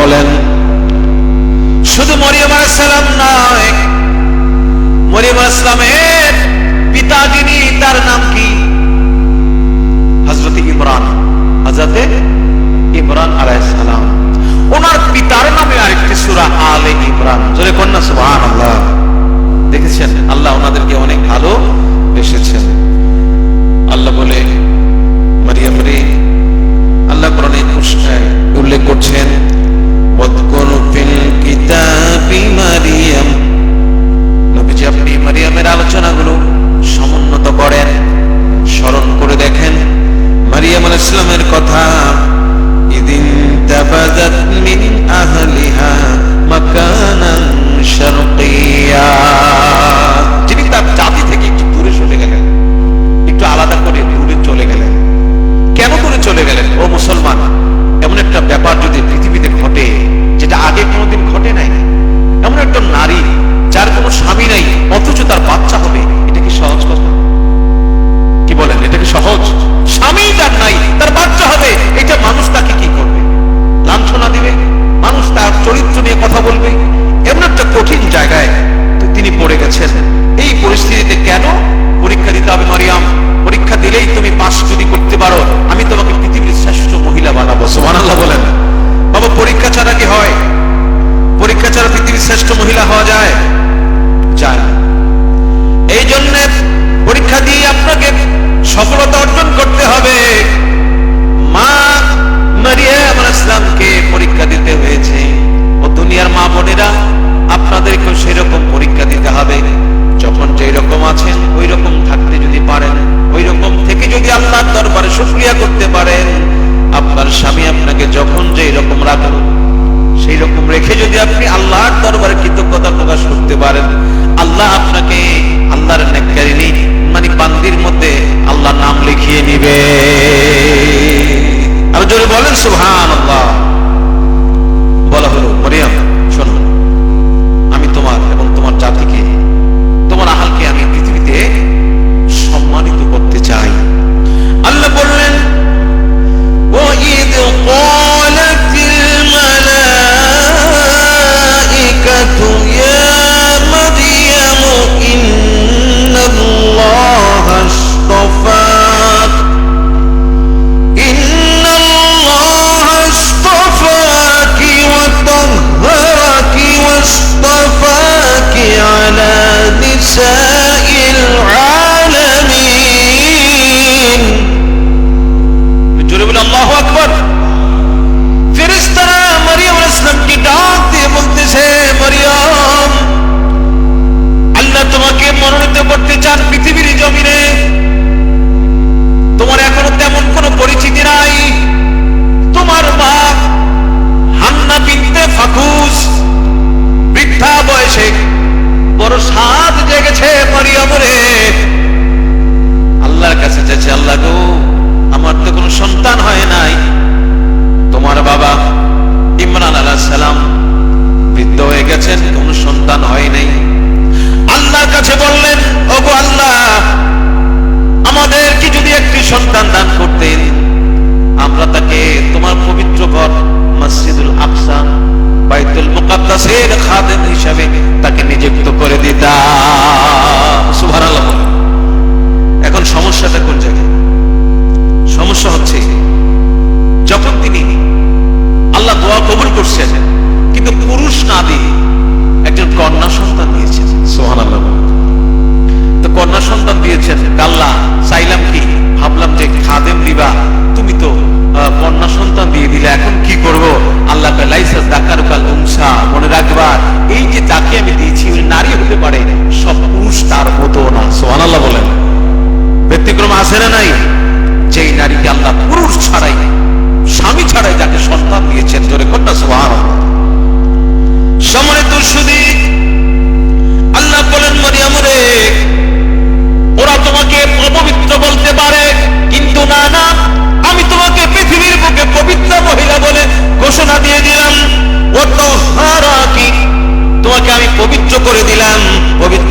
বলেন। শুধু মরিয়ম আলাইহিস সালাম নয়, মরিয়ম আলাইহিস সালামের পিতা যিনি, তার নাম কি? হযরত ইমরান। হযরত ইমরান আলাইহিস সালাম, ওনার পিতার নামে আরেকটি সূরা আলে ইমরান। জোরে কন্যা সুবহানাল্লাহ। দেখেছেন আল্লাহ ওনাদেরকে অনেক ভালো বেসেছেন। আল্লাহ বলে মারিয়াম রে, আল্লাহ কোরআনে উল্লেখ করছেন ওয়াযকুর ফিল কিতাবি মারিয়াম। নবীজি আপনি মারিয়ামের আলোচনাগুলো সমুন্নত করেন, স্মরণ করে দেখেন মারিয়াম আলাইহিস সালামের কথা। ইদিন তাবাযাত মিন আহলিহা মাকানান শারকিয়া, যিনি তার জাতি থেকে একটু দূরে চলে গেলেন, একটু আলাদা করে দূরে চলে গেলেন। কেন দূরে চলে গেলেন? ও মুসলমান, এমন একটা ব্যাপার যদি পৃথিবীতে ঘটে যেটা আগে কোনোদিন ঘটে নাই, এমন একটা নারী যার কোনো স্বামী নাই অথচ তার বাচ্চা হবে, এটা কি সহজ কথা? কি বলেন, এটা কি সহজ? স্বামী যার নাই তার বাচ্চা হবে, এটা মানুষ তাকে কি করবে? লাঞ্ছনা দিবে, মানুষ তার চরিত্র নিয়ে কথা বলবে। এমন একটা কঠিন জায়গায় তিনি পড়ে গেছেন। এই পরিস্থিতিতে কেন পরীক্ষা দিতে হবে? মারিয়াম, পরীক্ষা দিলেই তুমি পাস যদি করতে পারো, আমি তোমাকে পৃথিবীর শ্রেষ্ঠ মহিলা বানাবো। সুবহানাল্লাহ বলেন। বাবা, পরীক্ষা ছাড়া কি হয়? পরীক্ষা ছাড়া পৃথিবীর শ্রেষ্ঠ মহিলা হওয়া যায়? যায় না। এই জন্য পরীক্ষা দিয়ে আপনাকে সফলতা অর্জন করতে হবে। মা মারিয়াম আলাইহিস সালামকে পরীক্ষা দিতে হয়েছে। ও দুনিয়ার মা বোনেরা, আপনাদেরকেও সেরকম পরীক্ষা দিতে হবে। যখন যেই রকম আছেন ওই রকম থাকতে যদি পারেন, ওই রকম থেকে যদি আল্লাহর দরবারে শুকরিয়া করতে পারেন, আপনার স্বামী আপনাকে যখন যেই রকম রাখেন সেই রকম রেখে যদি আপনি আল্লাহর দরবারে কৃতজ্ঞতা প্রকাশ করতে পারেন, আল্লাহ আপনাকে আল্লাহর নেককারিনী মানে বান্দির মধ্যে আল্লাহ নাম লিখিয়ে নিবে। আর জোরে বলেন সুবহানাল্লাহ। বলা হলো, মারিয়াম শোনো, আমি তোমার এবং তোমার জাতিকে, তোমার আহলকে আমি পৃথিবীতে সম্মানিত করতে চাই। আল্লাহ বললেন وَإِذْ قَالَتِ الْمَلَائِكَةُ يَا مَرْيَمُ إِنَّ اللَّهَ اصْطَفَاكِ وَطَهَّرَكِ وَاصْطَفَاكِ عَلَى نِسَاءِ الْعَالَمِينَ। জোরে বলে আল্লাহু আকবার। ফেরেশতারা মারিয়াম আলাইহিস সালামকে ডাক দিয়ে বলতেছে, মারিয়াম, আল্লাহ তোমাকে মনোনীত করতে চান পৃথিবীর জমিনে। তোমার এখনো তেমন কোনো পরিচিতি নাই। তোমার মা হান্না বিনতে ফাকুস বৃদ্ধা বয়সে বড় সাধ জেগেছে। মারিয়াম রে, আল্লাহর কাছে যাচ্ছে, আল্লাহ গো, আমার তো কোনো সন্তান হয় নাই। তোমার বাবা ইমরান আলাইহিস সালাম বৃদ্ধ হয়ে গেছেন, কোনো সন্তান হয় নাই। আল্লাহর কাছে বললেন, ওগো আল্লাহ, আমাদেরকে যদি একটি সন্তান দান করতেন, আমরা তাকে তোমার পবিত্র ঘর মসজিদুল আকসা বাইতুল মুকাদ্দাসের খাদেম হিসাবে তাকে নিযুক্ত করে দিতাম। সুবহানাল্লাহ। এখন সমস্যাটা কোন জায়গায়? সমস্যা হচ্ছে যখন তিনি আল্লাহ দোয়া কবুল করছেন, কিন্তু পুরুষ না দিয়ে একজন কন্যা সন্তান দিয়েছেন। সুবহানাল্লাহ। তো কন্যা সন্তান দিয়েছেন, আল্লাহ চাইলাম কি, ভাবলাম যে খাদেম দিবা, তুমি তো কন্যা সন্তান দিয়ে দিলে, এখন কি করব? আল্লাহ লাইসা যাকারুকাল উনসা, মনে রাখবা এই যে যাকে আমি দিয়েছি ওই নারী হতে পারে, সব পুরুষ তার মতো না। সুবহানাল্লাহ বলেন। ব্যতিক্রম আছে না নাই? যেই নারীকে আল্লাহ পুরুষ ছাড়াই, স্বামী ছাড়াই যাকে সন্তান দিয়েছেন, জোরে কন্যা সুবহানাল্লাহ। সম্মানিত সুধী, আল্লাহ বলেন, মারিয়াম রে, ওরা তোমাকে অপবিত্র বলতে পারে, কিন্তু না না, আমি তোমাকে পৃথিবীর বুকে পবিত্র মহিলা বলে ঘোষণা দিয়ে দিলাম। ওয়াতাহহারাকি, তোমাকে আমি পবিত্র করে দিলাম, পবিত্র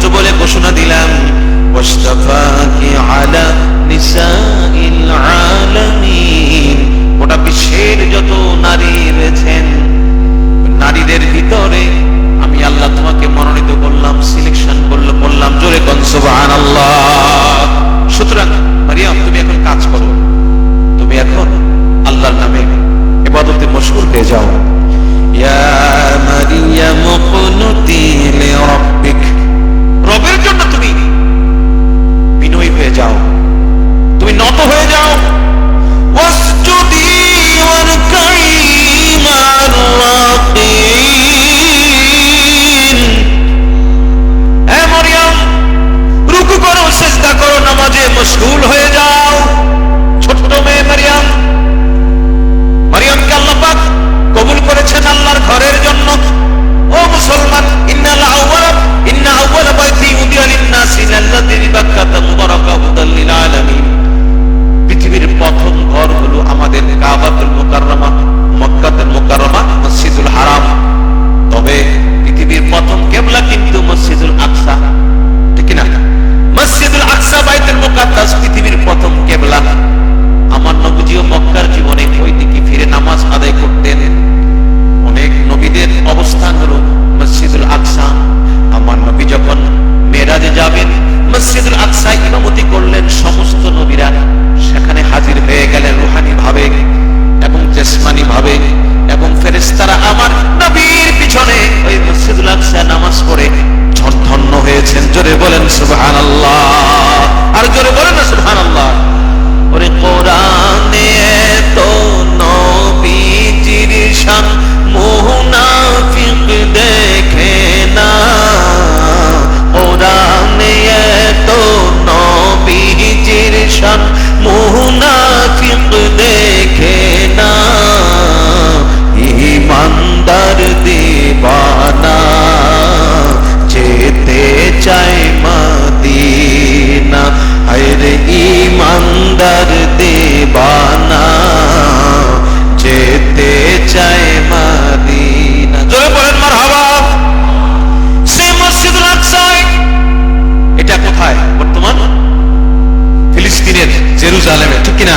জেরুজালেমে, ঠিক কিনা?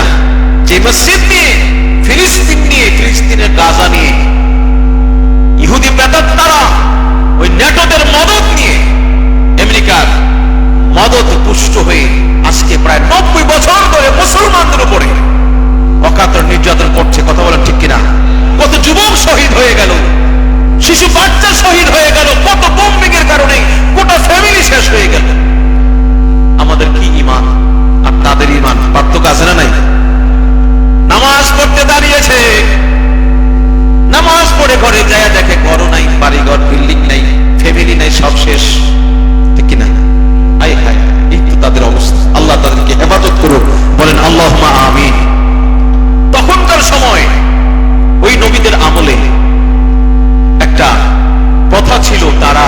যে মসজিদ নিয়ে, ফিলিস্তিন নিয়ে, ফিলিস্তিনের গাজা নিয়ে ইহুদি প্রেতাত্মারা ওই নেটোদের মদত নিয়ে, আমেরিকার মদত পুষ্ট হয়ে আজকে প্রায় 90 বছর ধরে মুসলমানদের উপরে অকাতর নির্যাতন করছে। কথা বলেন ঠিক কিনা? কত যুবক শহীদ হয়ে গেল, শিশু বাচ্চা শহীদ হয়ে গেল, কত বোম্বিং এর কারণে গোটা ফ্যামিলি শেষ হয়ে গেল। আমাদের কি ঈমান আর তাদের ঈমান পার্থক্য আছে না নাই? নামাজ পড়তে দাঁড়িয়েছে, নামাজ পড়ে ঘরে যায় দেখে ঘরও নাই, বাড়িঘর বিল্ডিং নাই, ফ্যামিলি নাই, সব শেষ, ঠিক কিনা? আয় হায়, এই তো তাদের অবস্থা। আল্লাহ তাদেরকে হেফাজত করুক, বলেন আল্লাহুম্মা আমিন। তখনকার সময় ওই নবীদের আমলে একটা প্রথা ছিল, তারা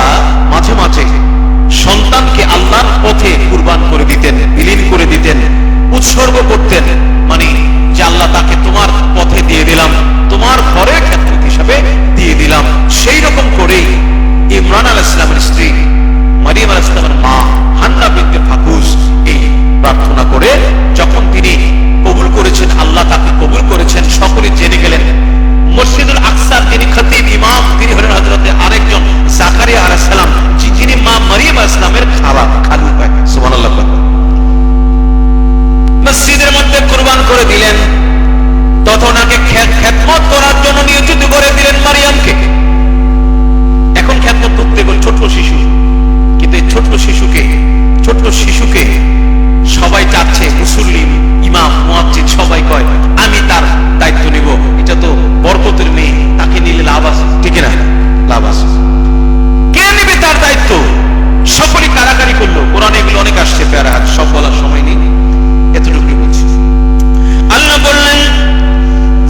মাঝে মাঝে সন্তানকে আল্লাহর পথে কুরবান করে দিতেন, বিলীন করে দিতেন, উৎসর্গ করতেন। মানে যে আল্লাহ তাকে তোমার পথে দিয়ে দিলাম, তোমার ঘরের ক্ষেত্র হিসাবে দিয়ে দিলাম। সেই রকম করেই ইমরান আলাইহিস সালামের স্ত্রী মারিয়াম আলাইহিস সালামের মা হান্না বিনতে ফাকুস এই প্রার্থনা করে যখন তিনি কবুল করেছেন, আল্লাহ তাকে কবুল করেছেন, সকলে জেনে গেলেন। মসজিদুল আকসার যিনি খতিব ইমাম, তিনি হলেন হযরত আরেকজন জাকারিয়া আলাইহিস সালাম, যিনি মা মারিয়াম আলাইহিস সালামের খালু হয়। সুবহানাল্লাহ। মসজিদের মধ্যে কুরবান করে দিলেন, তখন ওনাকে খেদমত করার জন্য নিয়োজিত করে দিলেন মারিয়ামকে। এখন খেদমত করতে গেল ছোট্ট শিশু, কিন্তু এই ছোট্ট শিশুকে সবাই চাচ্ছে, মুসল্লি, ইমাম, মুয়াজ্জিন সবাই কয় আমি তার দায়িত্ব নিব, এটা তো বরকতের মেয়ে, তাকে নিলে লাভ আছে, ঠিক না? লাভ আছে। কে নেবে তার দায়িত্ব? সকলে কারাকারি করলো। কোরআনে এগুলো অনেক আসছে, প্যারা, সব বলার সময় নেই, এতটুকু বলছি। আল্লাহ বললেন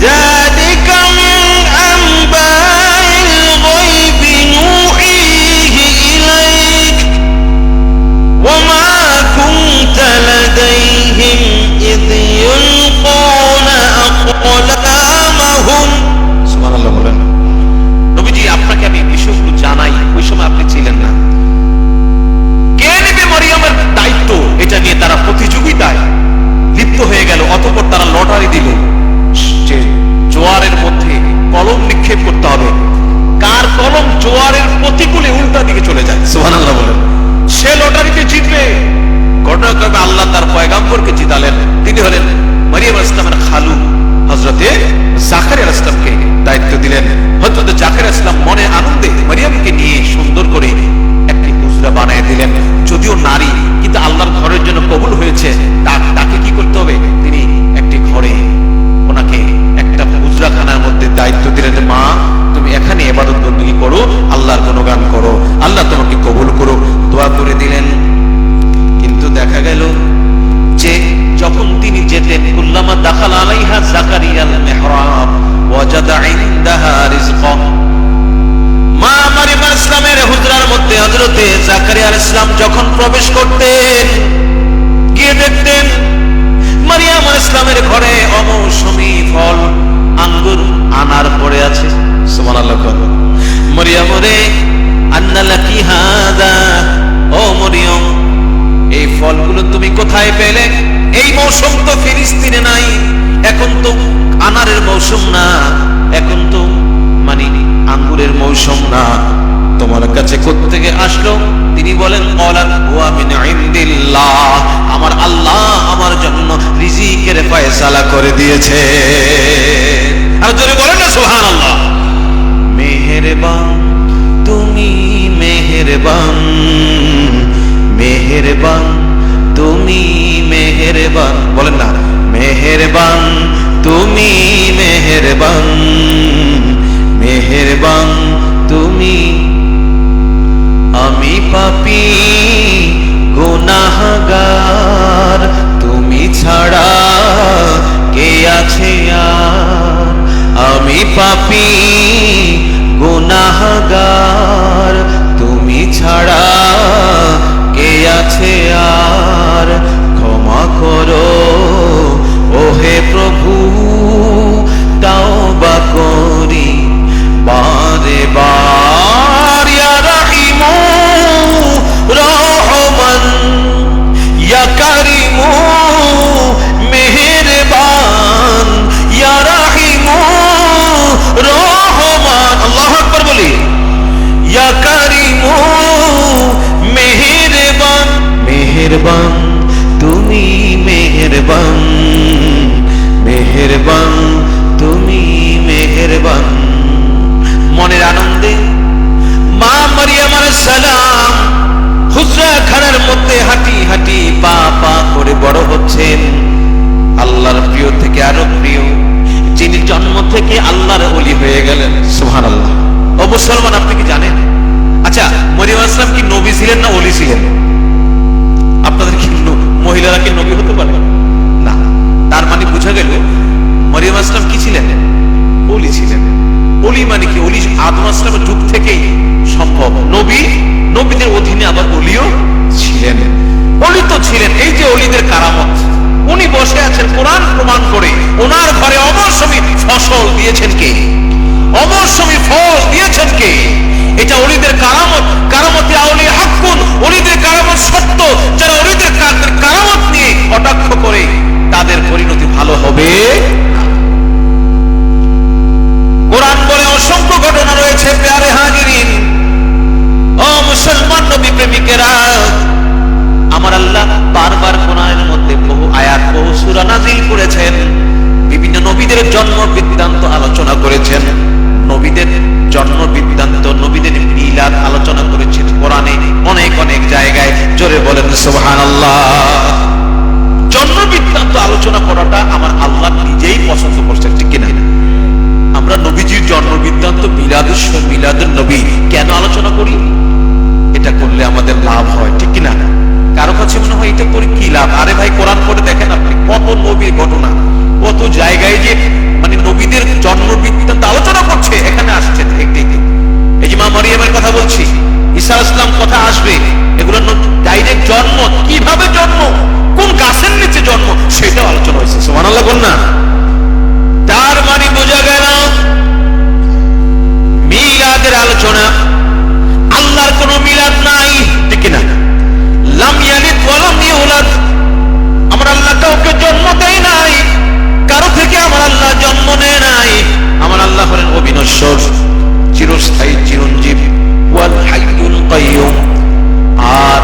যালিকা মিন আনবাইল গায়বি নূহিহি ইলাইক ওয়া মা কুনতা লাদাইহিম ইয ইলকুনা আকলামাহুম। সুবহানাল্লাহ বলেন। নবীজি, আপনাকে আমি বিষয়গুলো জানাই, ওই সময় আপনি ছিলেন না। কে নেবে মারিয়ামের দায়িত্ব, এটা নিয়ে তারা প্রতিযোগিতায় লিপ্ত হয়ে গেল। অতঃপর তারা লটারি দিল যে জোয়ারের মধ্যে কলম নিক্ষেপ করতে হবে, কার কলম জোয়ারের প্রতিকূলে উল্টা দিকে চলে যায়। সুবহানাল্লাহ বলেন। সে লটারিতে জিতবে। ঘটনাক্রমে আল্লাহ তার পয়গাম্বরকে জিতালেন। তিনি হলেন মারিয়াম আলাইহিস সালামের খালু হযরতে জাকারিয়া আলাইহিস সালামকে দায়িত্ব দিলেন। হযরতে জাকারিয়া আলাইহিস সালাম মনে আনন্দে মারিয়ামকে নিয়ে সুন্দর করে একটি হুজরা বানিয়ে দিলেন। যদিও নারী, কিন্তু আল্লাহর ঘরের জন্য কবুল হয়েছে, তাকে কি করতে হবে? তিনি একটি ঘরে ওনাকে একটা হুজরাখানার মধ্যে দায়িত্ব দিলেন, মা তুমি এখানে ইবাদত বندگی করো, আল্লাহর গুণগান করো, আল্লাহ তোমাকে কবুল করুক, দোয়া করে দিলেন। কিন্তু দেখা গেল যে যখন তিনি যেতেন, কুল্লামা দাখাল আলাইহা জাকারিয়াল মিহরাব ওয়াজাদা ইনদাহা রিজকা। মা মারিয়াম আলাইহিস সালামের হুজরার মধ্যে হযরতে জাকারিয়া আলাইহিস সালাম যখন প্রবেশ করতেন, গিয়ে দেখতেন মারিয়াম আলাইহিস সালামের ঘরে অমৌসুমী ফল, আঙ্গুর, আনার পড়ে আছে। সুবহানাল্লাহ। মারিয়াম রে আন্না লাকি হাদা, ও মারিয়াম এই ফলগুলো তুমি কোথায় পেলে? এই মৌসুম তো ফিলিস্তিনে নাই, এখন তো আনারের মৌসুম না, এখন তো মানে আঙ্গুরের মৌসুম না, তোমার কাছে কোত্থেকে আসলো? তিনি বলেন ক্বালাত হুয়া মিন ইনদিল্লাহ, আমার আল্লাহ আমার জন্য রিজিকের ফয়সালা করে দিয়েছে। আর জোরে বলেন না সুবহানাল্লাহ। মেহেরবান তুমি, মেহেরবান, মেহেরবান তুমি, মেহেরবান, বলেন না, মেহেরবান তুমি, মেহেরবান, মেহেরবান তুমি। আমি পাপী গুনাহগার, তুমি ছাড়া কে আছে আর? আমি পাপী গুনাহগার, তুমি ছাড়া কে আছে আর? ক্ষমা করো ওহে প্রভু, তাওবা করি বারে বার। ইয়া রাহিমু মেহেরবান, মেহেরবান তুমি মেহেরবান। মনের আনন্দে মা মারিয়াম আলাইহিস সালাম হুজরা খানার মধ্যে হাঁটি হাঁটি পা পা করে বড় হচ্ছেন। আল্লাহর প্রিয় থেকে আরো প্রিয়, যিনি জন্ম থেকে আল্লাহর ওলি হয়ে গেলেন। সুবহানাল্লাহ। ও মুসলমান, আপনি কি জানেন? আচ্ছা, মরিয়ম আলাইহিস সালাম কি নবী ছিলেন না ওলি ছিলেন? আপনাদের কি মহিলারা কি নবী হতে পারে না? তার মানে বোঝা গেল মরিয়ম আলাইহিস সালাম কি ছিলেন? ওলি ছিলেন। ওলি মানে কি? ওলি আদম আলাইহিস সালামের যুগ থেকেই সম্ভব। নবী, নবীদের অধীনে আবার ওলিও ছিলেন। ওলি তো ছিলেন। এই যে ওলিদের কারামত, উনি বসে আছেন কোরআন প্রমাণ করে, ওনার ঘরে অমৌসুমী ফসল দিয়েছেন কে? অমৌসুমী ফল দিয়েছেন কে? এটা ওলিদের কারামত। কারামতে আউলিয়া হাক্কুন, ওলিদের কারামত সত্য। যারা ওলিদের কারামত নিয়ে কটাক্ষ করে তাদের পরিণতি ভালো হবে। কোরআন বলে অসংখ্য ঘটনা রয়েছে। প্যারে হাজিরিন, ও মুসলমান নবী প্রেমিকেরা, আমার আল্লাহ বারবার কোরআনের মধ্যে বহু আয়াত, বহু সূরা নাযিল করেছেন। বিভিন্ন নবীদের জন্ম বৃত্তান্ত আলোচনা করেছেন। নবীদের জন্ম বৃত্তান্ত, নবীদের মিলাদ আলোচনা করেছেন কোরআনে অনেক অনেক জায়গায়। জোরে বলেন সুবহানাল্লাহ। জন্ম বৃত্তান্ত আলোচনা করাটা আমার আল্লাহ নিজেই পছন্দ করছেন, ঠিক কিনা? আমরা নবীজির জন্ম বৃত্তান্ত, মিলাদুন নবী কেন আলোচনা করি? এটা করলে আমাদের লাভ হয়, ঠিক কিনা? কারো কাছে মনে হয় এটা করে কি লাভ? আরে ভাই, কোরআন পড়ে দেখেন আপনি কত নবীর ঘটনা, কত জায়গায় যে মানে নবীদের জন্ম বৃত্তান্ত আলোচনা করছে। এখানে আসছে এই যে মা মারিয়ামের কথা বলছি, ঈসা আলাইহিস সালাম কথা আসবে, এগুলো ডাইরেক্ট জন্ম, কিভাবে জন্ম, কোন গাছের নিচে জন্ম, সেটাও আলোচনা হয়েছে। সুবহানাল্লাহ বল না? তার মানে বোঝা গেল মিলাদের আলোচনা। আল্লাহর কোন মিলাদ নাই, ঠিক না? লাম ইয়ালিদ ওয়া লাম ইউলাদ, আমার আল্লাহ কাউকে জন্ম দেয় নাই, কারো থেকে আমার আল্লাহ জন্ম নেয় নাই। আমার আল্লাহ হলেন অবিনশ্বর, চিরস্থায়ী, চিরঞ্জীব, ওয়াল হাইয়ুল কাইয়ুম। আর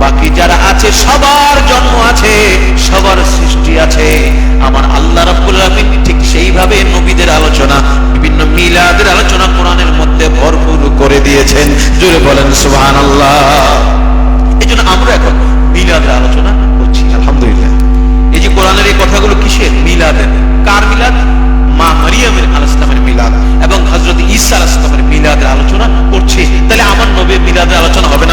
বাকি যারা আছে সবার জন্ম আছে, সবার সৃষ্টি আছে। আমার আল্লাহ রাব্বুল আলামিন ঠিক সেইভাবে নবীদের আলোচনা, বিভিন্ন মিলাদের আলোচনা কোরআনের মধ্যে ভরপুর করে দিয়েছেন। জোরে বলেন সুবহানাল্লাহ। এই জন্য আমরা এখন মিলাদের আলোচনা করছি, আলহামদুলিল্লাহ। এই যে কোরআনের এই কথাগুলো কিসের? মিলাদের। কার মিলাদ? মা মারিয়ামের আলাইহিস সালামের মিলাদ এবং হযরত ঈসা আলাইহিস সালামের মিলাদের আলোচনা করছে। তাহলে আমার নবীর মিলাদের আলোচনা হবে না?